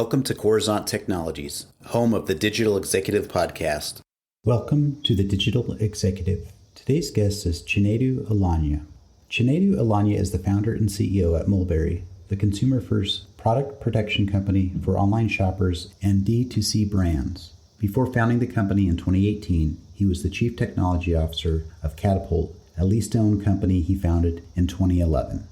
Welcome to Coruzant Technologies, home of the Digital Executive Podcast. Welcome to the Digital Executive. Today's guest is Chinedu Alanya. Chinedu Alanya is the founder and CEO at Mulberry, the consumer-first product protection company for online shoppers and D2C brands. Before founding the company in 2018, he was the Chief Technology Officer of Catapult, a lease-to-own company he founded in 2011.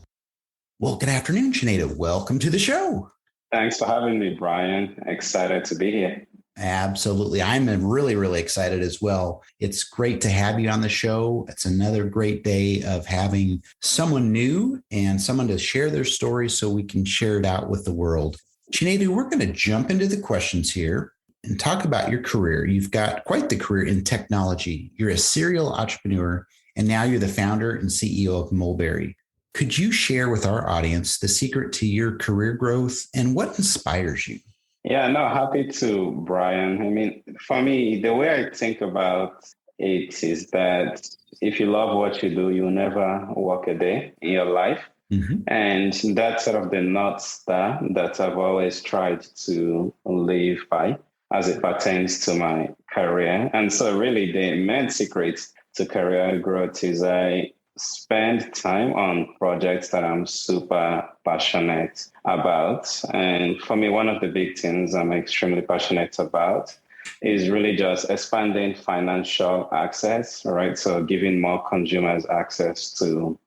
Well, good afternoon, Chinedu. Welcome to the show. Thanks for having me, Brian. Excited to be here. Absolutely. I'm really excited as well. It's great to have you on the show. It's another great day of having someone new and someone to share their story so we can share it out with the world. Chinedu, we're going to jump into the questions here and talk about your career. You've got quite the career in technology. You're a serial entrepreneur, and now you're the founder and CEO of Mulberry. Could you share with our audience the secret to your career growth and what inspires you? Yeah, no, happy to, Brian. I mean, for me, the way I think about it is that if you love what you do, you'll never work a day in your life. Mm-hmm. And that's sort of the North Star that I've always tried to live by as it pertains to my career. And so really the main secret to career growth is I spend time on projects that I'm super passionate about. And for me, one of the big things I'm extremely passionate about is really just expanding financial access, right? So giving more consumers access to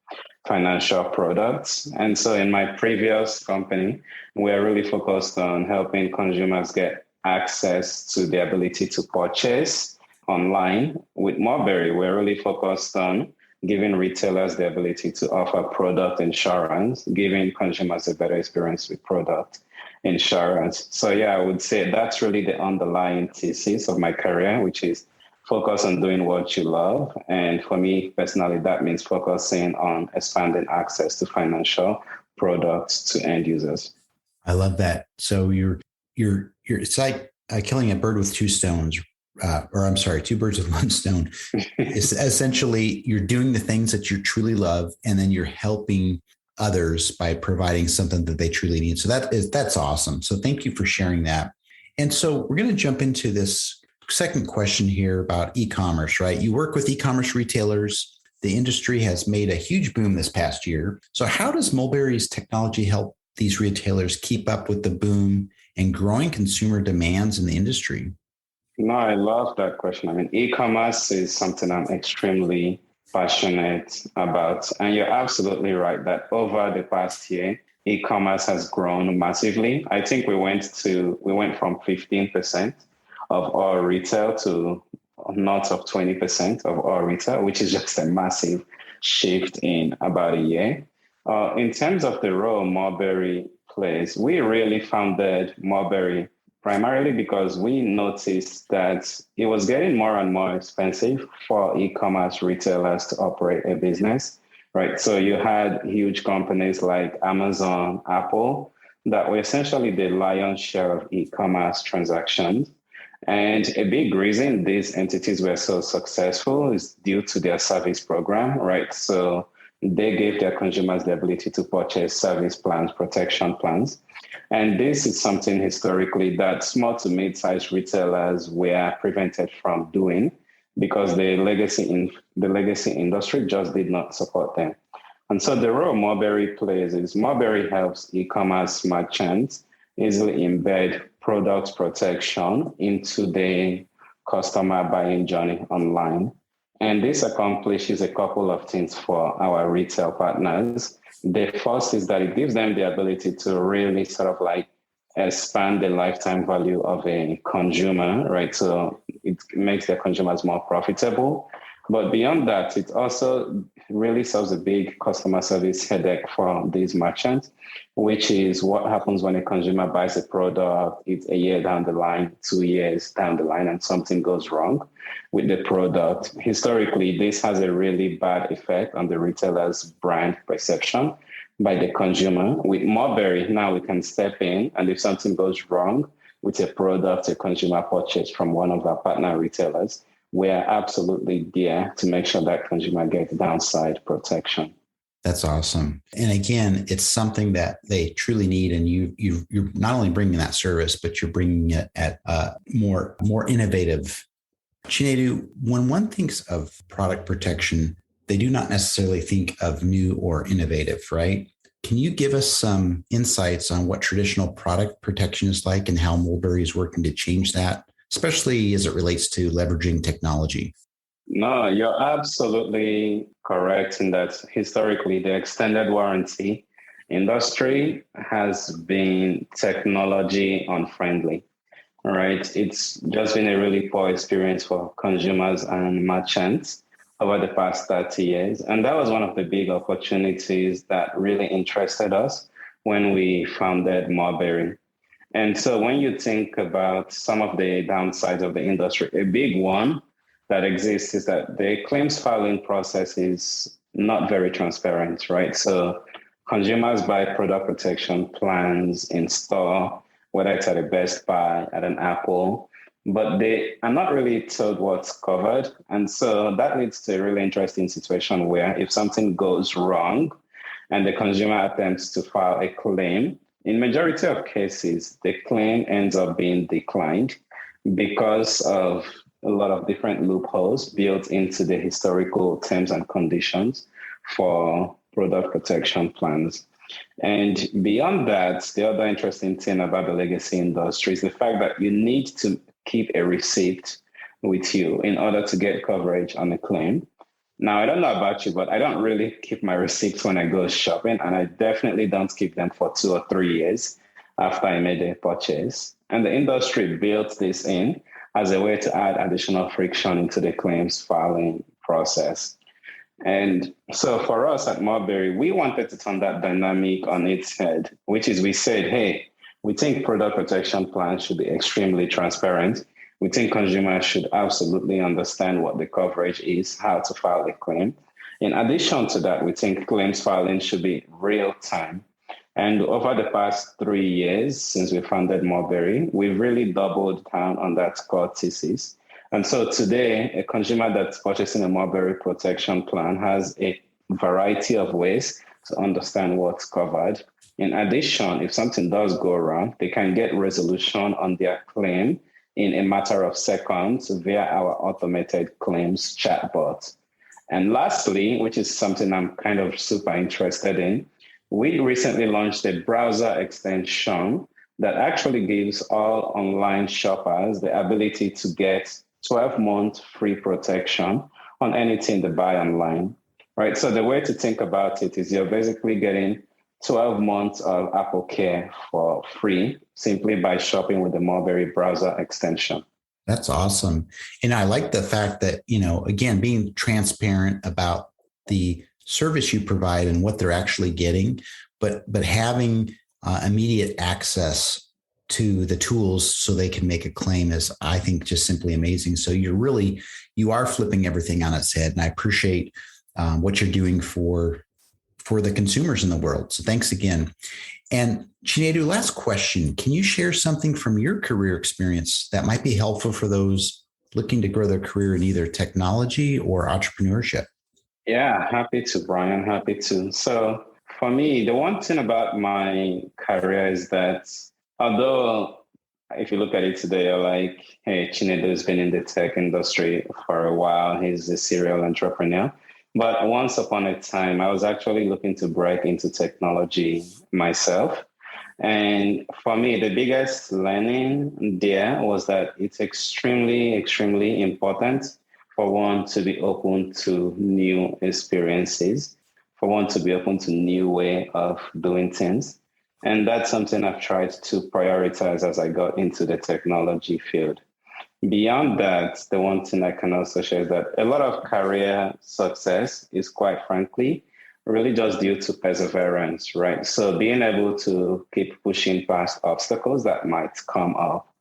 financial products. And so in my previous company, we're really focused on helping consumers get access to the ability to purchase online. With Mulberry, we're really focused on giving retailers the ability to offer product insurance, giving consumers a better experience with product insurance. So yeah, I would say that's really the underlying thesis of my career, which is focus on doing what you love. And for me personally, that means focusing on expanding access to financial products to end users. I love that. So you're it's like killing a bird with two stones. Two birds with one stone. It's essentially you're doing the things that you truly love, and then you're helping others by providing something that they truly need. So that's awesome. So thank you for sharing that. And so we're going to jump into this second question here about e-commerce, right? You work with e-commerce retailers. The industry has made a huge boom this past year. So how does Mulberry's technology help these retailers keep up with the boom and growing consumer demands in the industry? No, I love that question. I mean, e-commerce is something I'm extremely passionate about. And you're absolutely right that over the past year, e-commerce has grown massively. I think we went from 15% of all retail to north of 20% of all retail, which is just a massive shift in about a year. In terms of the role Mulberry plays, we really founded Mulberry primarily because we noticed that it was getting more and more expensive for e-commerce retailers to operate a business, right? So you had huge companies like Amazon, Apple, that were essentially the lion's share of e-commerce transactions. And a big reason these entities were so successful is due to their service program, right? So they gave their consumers the ability to purchase service plans, protection plans. And this is something historically that small to mid-sized retailers were prevented from doing because the legacy industry just did not support them. And so the role Mulberry plays is Mulberry helps e-commerce merchants easily embed product protection into the customer buying journey online. And this accomplishes a couple of things for our retail partners. The first is that it gives them the ability to really sort of like expand the lifetime value of a consumer, right? So it makes their consumers more profitable. But beyond that, it also really solves a big customer service headache for these merchants, which is what happens when a consumer buys a product, it's a year down the line, 2 years down the line, and something goes wrong with the product. Historically, this has a really bad effect on the retailer's brand perception by the consumer. With Mulberry, now we can step in, and if something goes wrong with a product a consumer purchased from one of our partner retailers, we are absolutely there to make sure that consumer gets downside protection. That's awesome. And again, it's something that they truly need. And you're not only bringing that service, but you're bringing it at a more innovative. Chinedu, when one thinks of product protection, they do not necessarily think of new or innovative, right? Can you give us some insights on what traditional product protection is like and how Mulberry is working to change that, especially as it relates to leveraging technology? No, you're absolutely correct in that historically, the extended warranty industry has been technology unfriendly. All right. It's just been a really poor experience for consumers and merchants over the past 30 years. And that was one of the big opportunities that really interested us when we founded Marbury. And so when you think about some of the downsides of the industry, a big one that exists is that the claims filing process is not very transparent, right? So consumers buy product protection plans in store, whether it's at a Best Buy, at an Apple, but they are not really told what's covered. And so that leads to a really interesting situation where if something goes wrong and the consumer attempts to file a claim, in majority of cases, the claim ends up being declined because of a lot of different loopholes built into the historical terms and conditions for product protection plans. And beyond that, the other interesting thing about the legacy industry is the fact that you need to keep a receipt with you in order to get coverage on a claim. Now, I don't know about you, but I don't really keep my receipts when I go shopping, and I definitely don't keep them for 2 or 3 years after I made a purchase. And the industry built this in as a way to add additional friction into the claims filing process. And so for us at Marbury, we wanted to turn that dynamic on its head, which is we said, hey, we think product protection plans should be extremely transparent. We think consumers should absolutely understand what the coverage is, how to file a claim. In addition to that, we think claims filing should be real time. And over the past 3 years since we founded Marbury, we've really doubled down on that core thesis. And so today, a consumer that's purchasing a Marbury protection plan has a variety of ways to understand what's covered. In addition, if something does go wrong, they can get resolution on their claim in a matter of seconds via our automated claims chatbot. And lastly, which is something I'm kind of super interested in, we recently launched a browser extension that actually gives all online shoppers the ability to get 12-month free protection on anything they buy online, right? So the way to think about it is you're basically getting 12 months of Apple Care for free simply by shopping with the Marbury browser extension. That's awesome. And I like the fact that, again, being transparent about the service you provide and what they're actually getting, but having immediate access to the tools so they can make a claim is, I think, just simply amazing. So you are flipping everything on its head. And I appreciate what you're doing for the consumers in the world. So thanks again. And Chinedu, last question. Can you share something from your career experience that might be helpful for those looking to grow their career in either technology or entrepreneurship? Yeah, happy to, Brian. Happy to. So for me, the one thing about my career is that although if you look at it today, you're like, hey, Chinedu's been in the tech industry for a while. He's a serial entrepreneur. But once upon a time, I was actually looking to break into technology myself. And for me, the biggest learning there was that it's extremely, extremely important for one to be open to new experiences, for one to be open to new way of doing things. And that's something I've tried to prioritize as I got into the technology field. Beyond that, the one thing I can also share is that a lot of career success is, quite frankly, really just due to perseverance, right? So being able to keep pushing past obstacles that might come up.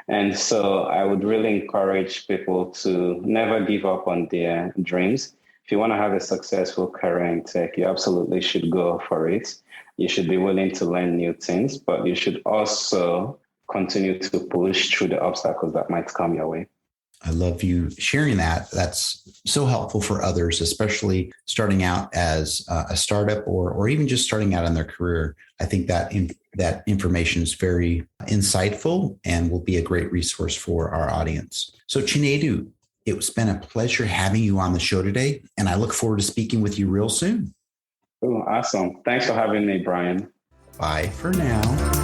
And so I would really encourage people to never give up on their dreams. If you want to have a successful career in tech, you absolutely should go for it. You should be willing to learn new things, but you should also continue to push through the obstacles that might come your way. I love you sharing that. That's so helpful for others, especially starting out as a startup or even just starting out in their career. I think that that information is very insightful and will be a great resource for our audience. So Chinedu, it's been a pleasure having you on the show today, and I look forward to speaking with you real soon. Oh, awesome. Thanks for having me, Brian. Bye for now.